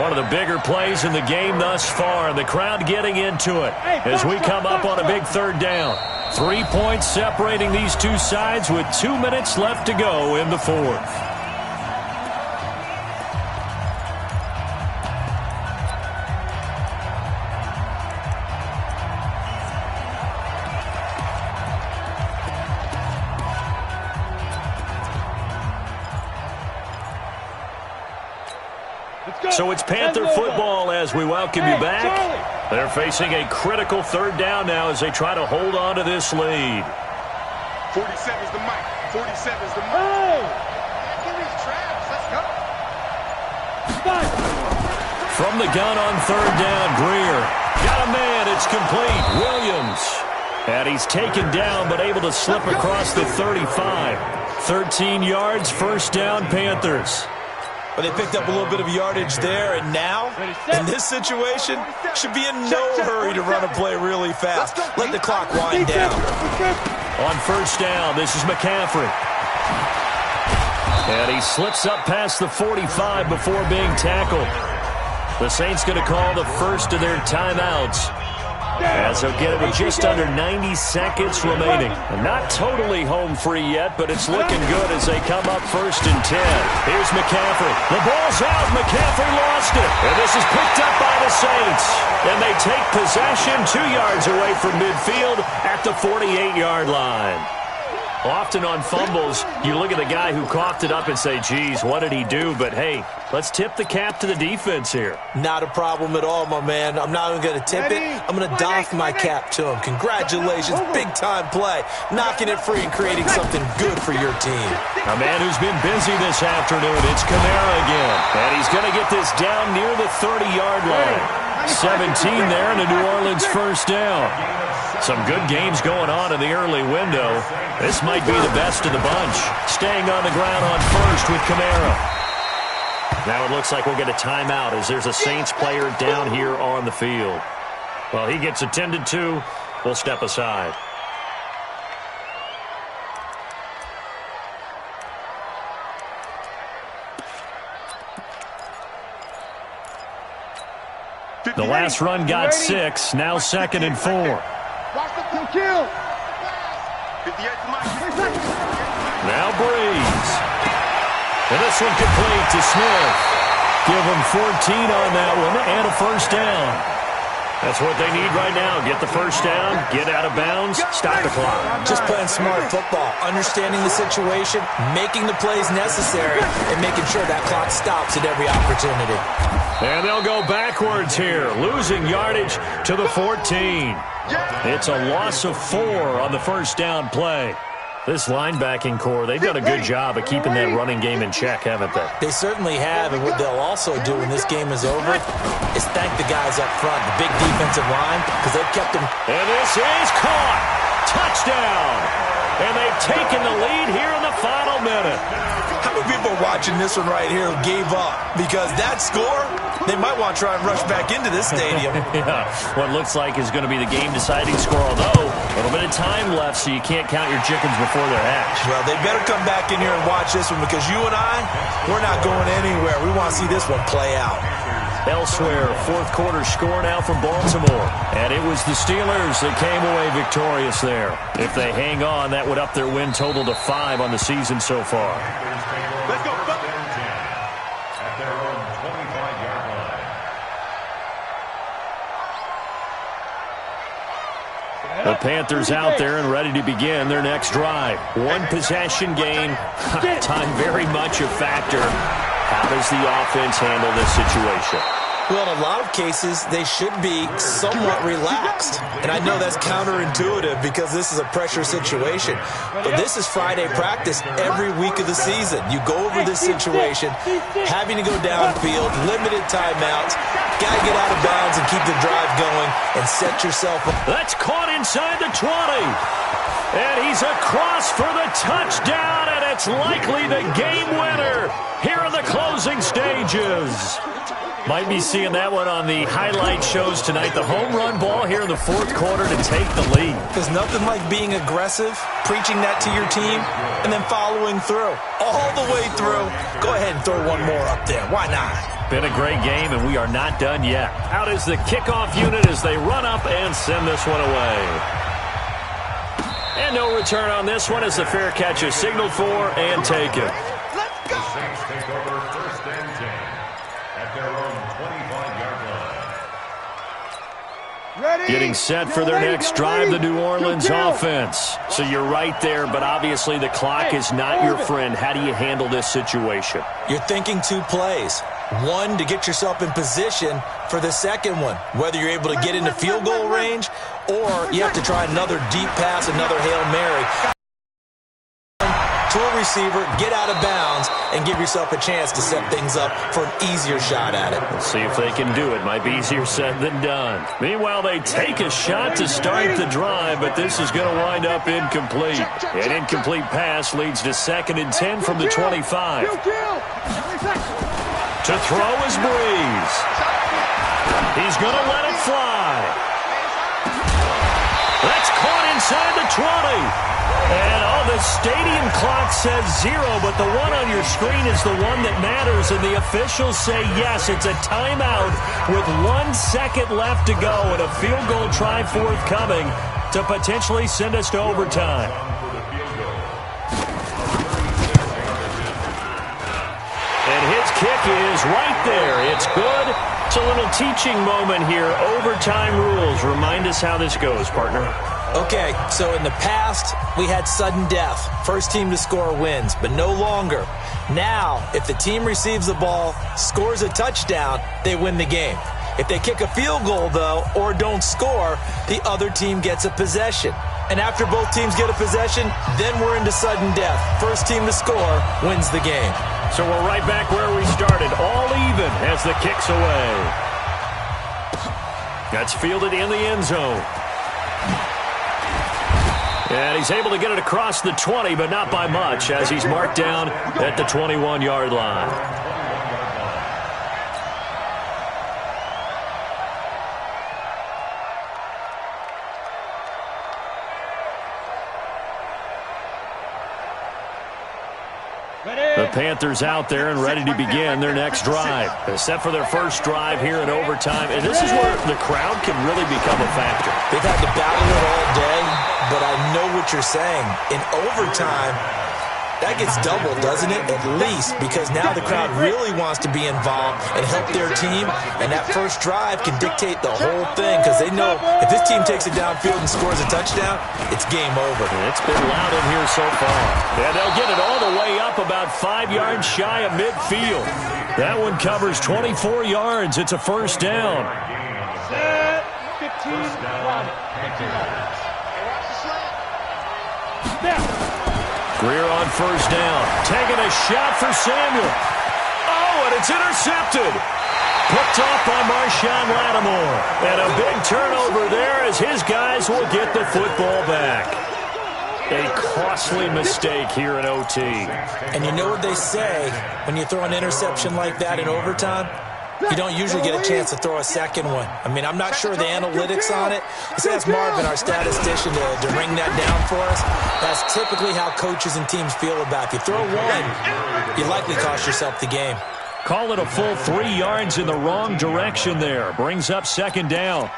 One of the bigger plays in the game thus far. The crowd getting into it as we come up on a big 3rd down. 3 points separating these two sides with 2 minutes left to go in the 4th. So it's Panther football as we welcome you back. They're facing a critical 3rd down now as they try to hold on to this lead. 47's the mic. 47's the mic. Let's go. From the gun on 3rd down, Greer. Got a man. It's complete. Williams. And he's taken down but able to slip across the 35. 13 yards, 1st down, Panthers. But they picked up a little bit of yardage there, and now, in this situation, should be in no hurry to run a play really fast. Let the clock wind down. On 1st down, this is McCaffrey. And he slips up past the 45 before being tackled. The Saints going to call the first of their timeouts, as they'll get it with just under 90 seconds remaining. And not totally home free yet, but it's looking good as they come up 1st and 10. Here's McCaffrey. The ball's out. McCaffrey lost it. And this is picked up by the Saints. And they take possession 2 yards away from midfield at the 48-yard line. Often on fumbles, you look at the guy who coughed it up and say, geez, what did he do? But, hey, let's tip the cap to the defense here. Not a problem at all, my man. I'm not even going to tip it. I'm going to doff my cap to him. Congratulations. Big-time play. Knocking it free and creating something good for your team. A man who's been busy this afternoon. It's Kamara again. And he's going to get this down near the 30-yard line. 17 there and a New Orleans 1st down. Some good games going on in the early window. This might be the best of the bunch. Staying on the ground on 1st with Kamara. Now it looks like we'll get a timeout as there's a Saints player down here on the field. Well, he gets attended to. We'll step aside. The last run got 6. Now 2nd and 4. Now Breeze. And this one complete to Smith. Give him 14 on that one and a first down. That's what they need right now. Get the first down, get out of bounds, stop the clock. Just playing smart football, understanding the situation, making the plays necessary, and making sure that clock stops at every opportunity. And they'll go backwards here, losing yardage to the 14. It's a loss of 4 on the first down play. This linebacking core, they've done a good job of keeping that running game in check, haven't they? They certainly have, and what they'll also do when this game is over is thank the guys up front, the big defensive line, because they've kept them. And this is caught. Touchdown. And they've taken the lead here in the final minute. How many people watching this one right here gave up? Because that score, they might want to try and rush back into this stadium. Yeah, what looks like is going to be the game-deciding score, although a little bit of time left, so you can't count your chickens before they're hatched. Well, they better come back in here and watch this one, because you and I, we're not going anywhere. We want to see this one play out. Elsewhere, fourth quarter score now from Baltimore. And it was the Steelers that came away victorious there. If they hang on, that would up their win total to 5 on the season so far. Let's go. At their own 25-yard line. The Panthers out there and ready to begin their next drive. One possession game. Time very much a factor. How does the offense handle this situation? Well, in a lot of cases, they should be somewhat relaxed. And I know that's counterintuitive because this is a pressure situation. But this is Friday practice every week of the season. You go over this situation, having to go downfield, limited timeouts, got to get out of bounds and keep the drive going and set yourself up. That's caught inside the 20. And he's across for the touchdown, and it's likely the game winner here in the closing stages. Might be seeing that one on the highlight shows tonight. The home run ball here in the fourth quarter to take the lead. There's nothing like being aggressive, preaching that to your team, and then following through. All the way through. Go ahead and throw one more up there. Why not? Been a great game, and we are not done yet. Out is the kickoff unit as they run up and send this one away. And no return on this one as the fair catch is signaled for and taken. Let's go. The Saints take over 1st and 10 at their own 25-yard line. Ready? Getting set for their next drive, the New Orleans offense. So you're right there, but obviously the clock is not your friend. How do you handle this situation? You're thinking 2 plays. One, to get yourself in position for the second one, whether you're able to get into field goal range or you have to try another deep pass, another Hail Mary to a receiver, get out of bounds, and give yourself a chance to set things up for an easier shot at it. Let's see if they can do it. Might be easier said than done. Meanwhile, they take a shot to start the drive, but this is going to wind up incomplete. An incomplete pass leads to 2nd and 10 from the 25. To throw is Breeze. He's going to let it fly. That's caught inside the 20. And the stadium clock says 0, but the one on your screen is the one that matters, and the officials say yes, it's a timeout with 1 second left to go and a field goal try forthcoming to potentially send us to overtime. And his kick is right there. It's good. It's a little teaching moment here. Overtime rules. Remind us how this goes, partner. Okay, so in the past, we had sudden death. First team to score wins, but no longer. Now, if the team receives the ball, scores a touchdown, they win the game. If they kick a field goal, though, or don't score, the other team gets a possession. And after both teams get a possession, then we're into sudden death. First team to score wins the game. So we're right back where we started, all even as the kick's away. That's fielded in the end zone. And he's able to get it across the 20, but not by much, as he's marked down at the 21-yard line. The Panthers out there and ready to begin their next drive. Except for their first drive here in overtime. And this is where the crowd can really become a factor. They've had to battle it all day, but I know what you're saying. In overtime, that gets doubled, doesn't it? At least, because now the crowd really wants to be involved and help their team, and that first drive can dictate the whole thing because they know if this team takes it downfield and scores a touchdown, it's game over. It's been loud in here so far. And they'll get it all the way up about 5 yards shy of midfield. That one covers 24 yards. It's a first down. 15. Greer on first down. Taking a shot for Samuel. Oh, and it's intercepted. Picked off by Marshawn Lattimore. And a big turnover there as his guys will get the football back. A costly mistake here in OT. And you know what they say when you throw an interception like that in overtime? You don't usually get a chance to throw a second one. I mean, I'm not sure the analytics on it. Let's ask Marvin, our statistician, to ring that down for us. That's typically how coaches and teams feel about it. If you throw one, you likely cost yourself the game. Call it a full 3 yards in the wrong direction there. Brings up second down.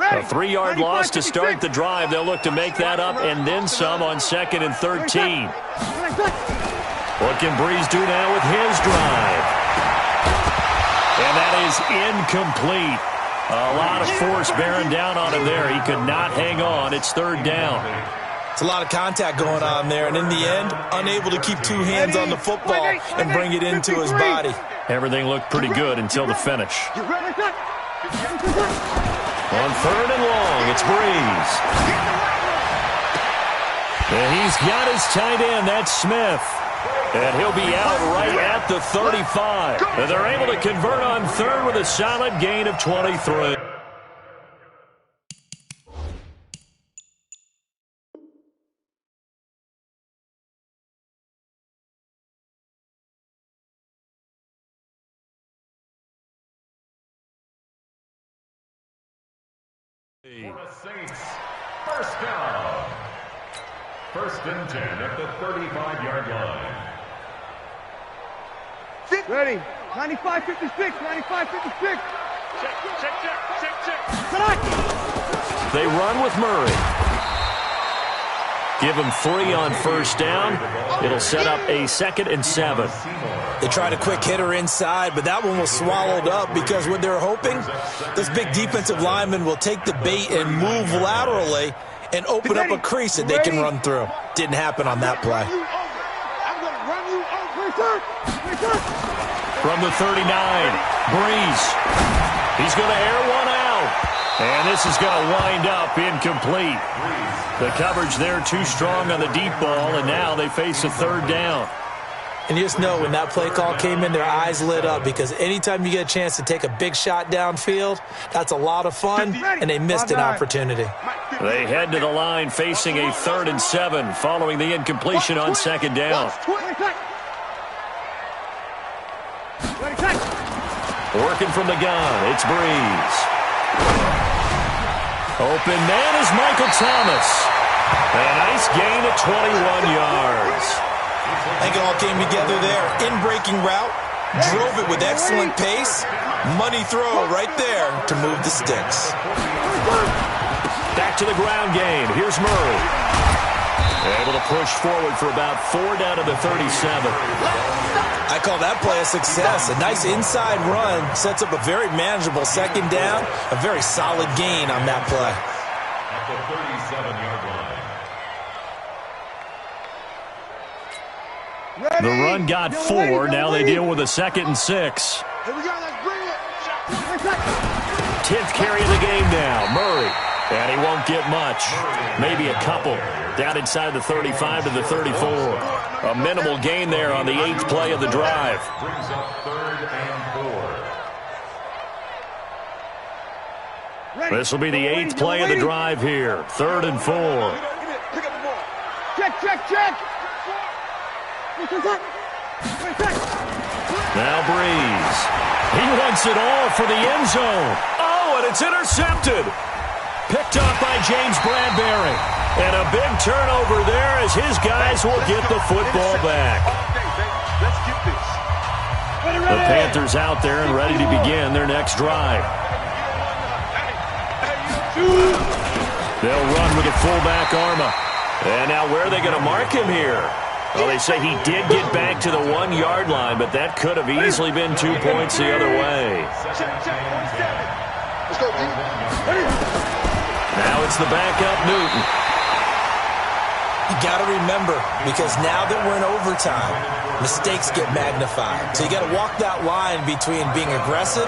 A 3-yard loss to start the drive. They'll look to make that up and then some on 2nd and 13. What can Breeze do now with his drive? And that is incomplete. A lot of force bearing down on him there. He could not hang on. It's third down. It's a lot of contact going on there, and in the end, unable to keep two hands on the football and bring it into his body. Everything looked pretty good until the finish. On third and long, it's Breeze. And he's got his tight end, that's Smith. And he'll be out right at the 35. And they're able to convert on third with a solid gain of 23. For the Saints, first down. First and 10 at the 35-yard line. Ready. 95-56. 95-56. Check. They run with Murray. Give him 3 on first down. It'll set up a 2nd and 7. They tried a quick hitter inside, but that one was swallowed up because what they're hoping, this big defensive lineman will take the bait and move laterally and open up a crease that they can run through. Didn't happen on that play. From the 39, Breeze. He's going to air one out. And this is going to wind up incomplete. The coverage there too strong on the deep ball, and now they face a third down. And you just know when that play call came in, their eyes lit up because anytime you get a chance to take a big shot downfield, that's a lot of fun, and they missed an opportunity. They head to the line facing a 3rd and 7 following the incompletion on 2nd down. Working from the gun, it's Breeze. Open man is Michael Thomas. And a nice gain of 21 yards. I think it all came together there. In-breaking route, drove it with excellent pace. Money throw right there to move the sticks. Back to the ground game. Here's Murray. Able to push forward for about 4 down to the 37. I call that play a success. A nice inside run sets up a very manageable 2nd down. A very solid gain on that play. At the 37-yard line. The run got 4. Now they deal with a 2nd and 6. Here we go. Let's bring it. 10th carry of the game now. Murray. And he won't get much. Maybe a couple. Down inside the 35 to the 34. A minimal gain there on the 8th play of the drive. Brings up 3rd and 4. This will be the 8th play of the drive here. 3rd and 4. Pick up the ball. Check. Now Breeze. He wants it all for the end zone. Oh, and it's intercepted. Picked up by James Bradbury. And a big turnover there as his guys will get the football back. Let's get this. The Panthers out there and ready to begin their next drive. They'll run with a fullback Arma. And now where are they going to mark him here? Well, they say he did get back to the 1-yard line, but that could have easily been 2 points the other way. Let's go, D. Now it's the backup Newton. You got to remember, because now that we're in overtime, mistakes get magnified. So you got to walk that line between being aggressive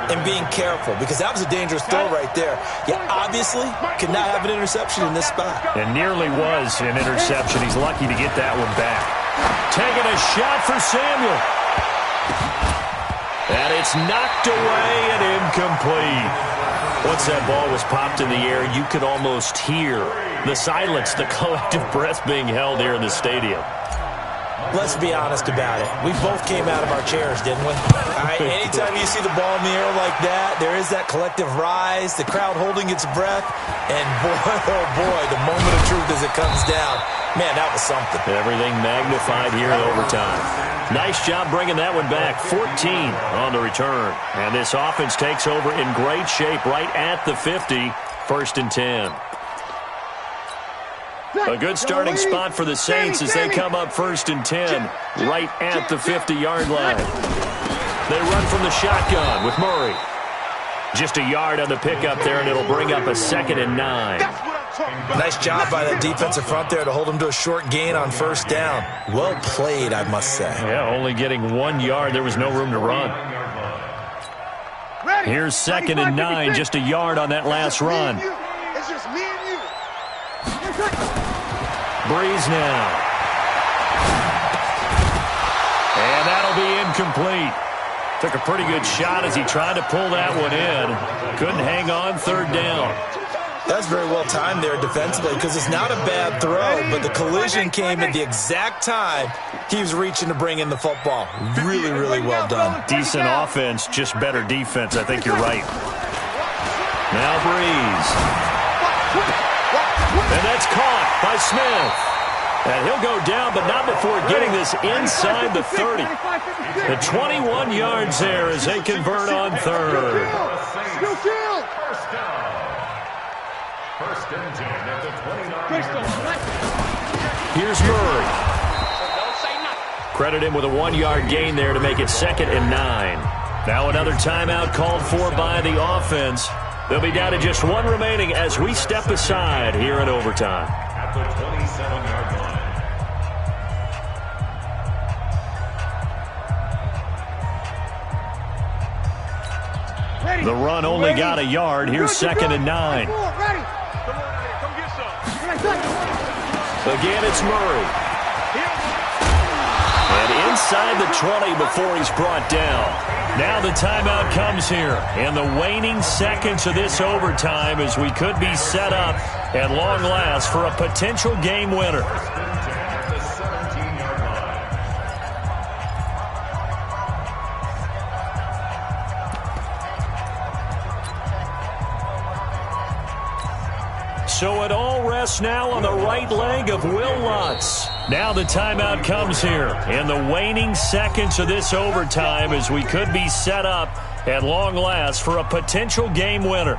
and being careful, because that was a dangerous throw right there. You obviously could not have an interception in this spot. And nearly was an interception. He's lucky to get that one back. Taking a shot for Samuel. And it's knocked away and incomplete. Once that ball was popped in the air, you could almost hear the silence, the collective breath being held here in the stadium. Let's be honest about it. We both came out of our chairs, didn't we? All right, anytime you see the ball in the air like that, there is that collective rise, the crowd holding its breath, and boy, oh boy, the moment of truth as it comes down. Man, that was something. Everything magnified here in overtime. Nice job bringing that one back. 14 on the return. And this offense takes over in great shape right at the 50. 1st and 10. A good starting spot for the Saints as they come up 1st and 10 right at the 50-yard line. They run from the shotgun with Murray. Just a yard on the pickup there, and it'll bring up a 2nd and 9. Nice job by the defensive front there to hold him to a short gain on 1st down. Well played, I must say. Yeah, only getting 1 yard. There was no room to run. Here's 2nd and 9, just a yard on that last run. It's just me and you. Breeze now. And that'll be incomplete. Took a pretty good shot as he tried to pull that one in. Couldn't hang on 3rd down. That's very well timed there defensively, because it's not a bad throw, but the collision came at the exact time he was reaching to bring in the football. Really, really well done. Decent offense, just better defense. I think you're right. Now Breeze. And that's caught by Smith. And he'll go down, but not before getting this inside the 30. The 21 yards there as they convert on 3rd. First and 10 at the 29. Here's Murray. Credit him with a 1-yard gain there to make it 2nd and 9. Now another timeout called for by the offense. They'll be down to just 1 remaining as we step aside here in overtime. At the 27-yard line. The run only got a yard. Here's 2nd and 9. Again, it's Murray. And inside the 20 before he's brought down. Now the timeout comes here. And the waning seconds of this overtime as we could be set up at long last for a potential game winner. At the 17-yard line. So it all rests now on the right leg of Will Lutz. Now the timeout comes here. And the waning seconds of this overtime as we could be set up at long last for a potential game winner.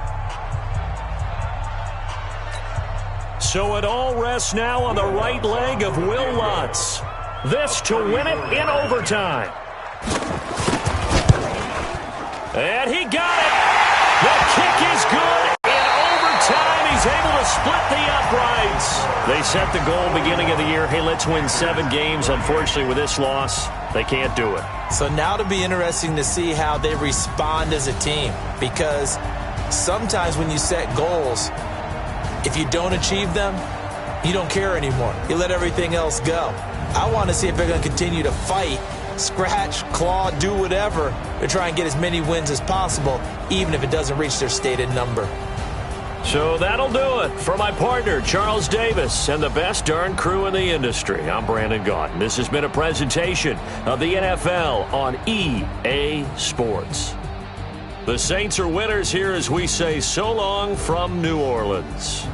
So it all rests now on the right leg of Will Lutz. This to win it in overtime. And he got it. The kick is good. He's able to split the uprights. They set the goal beginning of the year. Hey, let's win 7 games. Unfortunately, with this loss, they can't do it. So now it'll be interesting to see how they respond as a team, because sometimes when you set goals, if you don't achieve them, you don't care anymore. You let everything else go. I want to see if they're going to continue to fight, scratch, claw, do whatever to try and get as many wins as possible, even if it doesn't reach their stated number. So that'll do it. For my partner, Charles Davis, and the best darn crew in the industry, I'm Brandon Gaudin. This has been a presentation of the NFL on EA Sports. The Saints are winners here as we say so long from New Orleans.